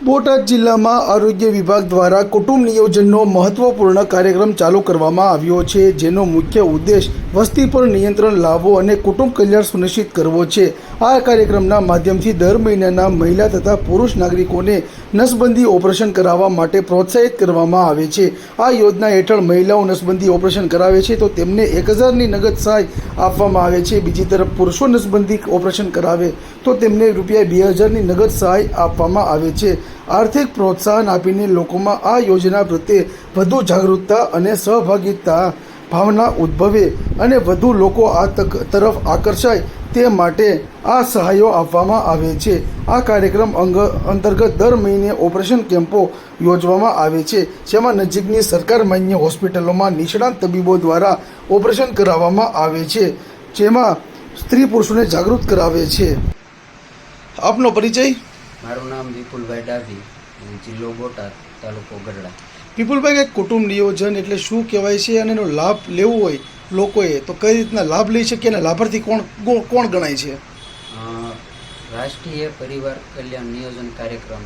બોટાદ જિલ્લામાં આરોગ્ય વિભાગ દ્વારા કુટુંબ નિયોજનનો મહત્વપૂર્ણ કાર્યક્રમ ચાલુ કરવામાં આવ્યો છે, જેનો મુખ્ય ઉદ્દેશ વસ્તી પર નિયંત્રણ લાવવો અને કુટુંબ કલ્યાણ સુનિશ્ચિત કરવો છે। આ કાર્યક્રમના માધ્યમથી દર મહિનાના મહિલા તથા પુરુષ નાગરિકોને નસબંધી ઓપરેશન કરાવવા માટે પ્રોત્સાહિત કરવામાં આવે છે। આ યોજના હેઠળ મહિલાઓ નસબંધી ઓપરેશન કરાવે છે તો તેમને 1000ની નગદ સહાય આપવામાં આવે છે। બીજી તરફ પુરુષો નસબંધી ઓપરેશન કરાવે તો તેમને ₹2000ની નગદ સહાય આપવામાં આવે છે। આર્થિક પ્રોત્સાહન આપીને લોકોમાં આ યોજના પ્રત્યે વધુ જાગૃતતા અને સહભાગિતા ભાવના ઉદ્ભવે અને વધુ લોકો આ તરફ આકર્ષાય તે માટે આ સહાયો આપવામાં આવે છે। આ કાર્યક્રમ અંતર્ગત દર મહિને ઓપરેશન કેમ્પો યોજવામાં આવે છે, જેમાં નજીકની સરકાર માન્ય હોસ્પિટલોમાં નિષ્ણાત તબીબો દ્વારા ઓપરેશન કરાવવામાં આવે છે, જેમાં સ્ત્રી પુરુષોને જાગૃત કરાવે છે। આપનો પરિચય? મારું નામ વિપુલભાઈ ડાભી, જિલ્લો બોટાદ, તાલુકો ગઢડા। વિપુલભાઈ, કુટુંબ નિયોજન એટલે શું કહેવાય છે અને એનો લાભ લેવો હોય લોકોએ તો કઈ રીતના લાભ લઈ શકે અને લાભાર્થી કોણ ગણાય છે? રાષ્ટ્રીય પરિવાર કલ્યાણ નિયોજન કાર્યક્રમ,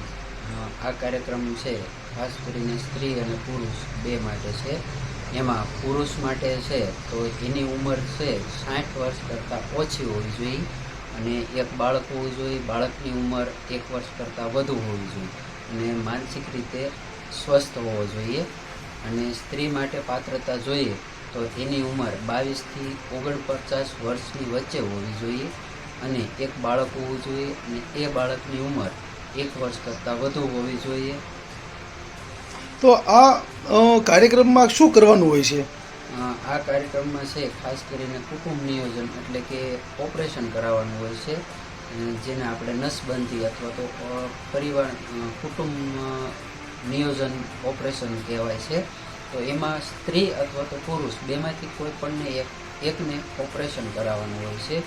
આ કાર્યક્રમ છે ખાસ કરીને સ્ત્રી અને પુરુષ બે માટે છે। એમાં પુરુષ માટે છે તો એની ઉંમર છે 60 વર્ષ કરતાં ઓછી હોવી જોઈએ અને એક બાળક હોવું જોઈએ, બાળકની ઉંમર 1 વર્ષ કરતાં વધુ હોવી જોઈએ અને માનસિક રીતે સ્વસ્થ હોવો જોઈએ। અને સ્ત્રી માટે પાત્રતા જોઈએ તો એની ઉંમર 22થી 49 વર્ષની વચ્ચે હોવી જોઈએ અને એક બાળક હોવું જોઈએ અને એ બાળકની ઉંમર 1 વર્ષ કરતાં વધુ હોવી જોઈએ। તો આ કાર્યક્રમમાં શું કરવાનું હોય છે? આ કાર્યક્રમમાં છે ખાસ કરીને કુટુંબ નિયોજન એટલે કે ઓપરેશન કરાવવાનું હોય છે, જેને આપણે નસબંધી અથવા તો પરિવાર કુટુંબ નિયોજન ઓપરેશન કહેવાય છે। તો એમાં સ્ત્રી અથવા તો પુરુષ બેમાંથી કોઈ પણને એકને ઓપરેશન કરાવવાનું હોય છે,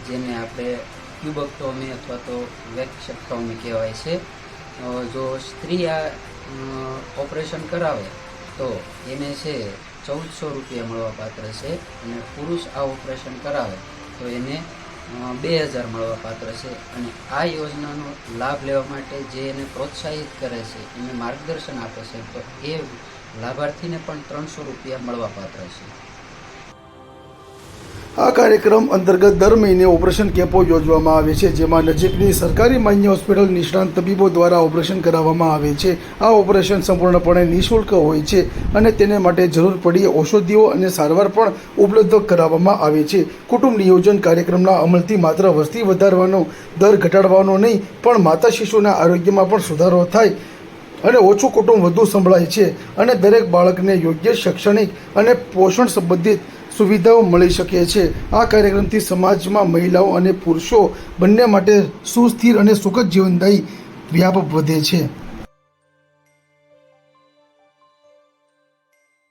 જેને આપણે ટ્યુબેક્ટોમી અથવા તો વેક્સેક્ટોમી કહેવાય છે। જો સ્ત્રી આ ઓપરેશન કરાવે તો એને છે ₹1400 મળવા પાત્ર છે અને પુરુષ આ ઓપરેશન કરાવે તો એને 2000 મળવા પાત્ર છે। અને આ યોજનાનો લાભ લેવા માટે જે એને પ્રોત્સાહિત કરે છે, એને માર્ગદર્શન આપે છે, તો એ લાભાર્થીને પણ ₹300 મળવા પાત્ર છે। આ કાર્યક્રમ અંતર્ગત દર મહિને ઓપરેશન કેમ્પો યોજવામાં આવે છે, જેમાં નજીકની સરકારી માન્ય હોસ્પિટલ નિષ્ણાત તબીબો દ્વારા ઓપરેશન કરાવવામાં આવે છે। આ ઓપરેશન સંપૂર્ણપણે નિઃશુલ્ક હોય છે અને તેને માટે જરૂર પડી ઔષધિઓ અને સારવાર પણ ઉપલબ્ધ કરાવવામાં આવે છે। કુટુંબ નિયોજન કાર્યક્રમના અમલથી માત્ર વસ્તી વધારવાનો દર ઘટાડવાનો નહીં, પણ માતા શિશુના આરોગ્યમાં પણ સુધારો થાય અને ઓછું કુટુંબ વધુ સંભળાય છે અને દરેક બાળકને યોગ્ય શૈક્ષણિક અને પોષણ સંબંધિત સુવિધાઓ મળી શકે છે। આ કાર્યક્રમથી સમાજમાં મહિલાઓ અને પુરુષો બંને માટે સુસ્થિર અને સુખદ જીવનદાયી વ્યાપ વધે છે।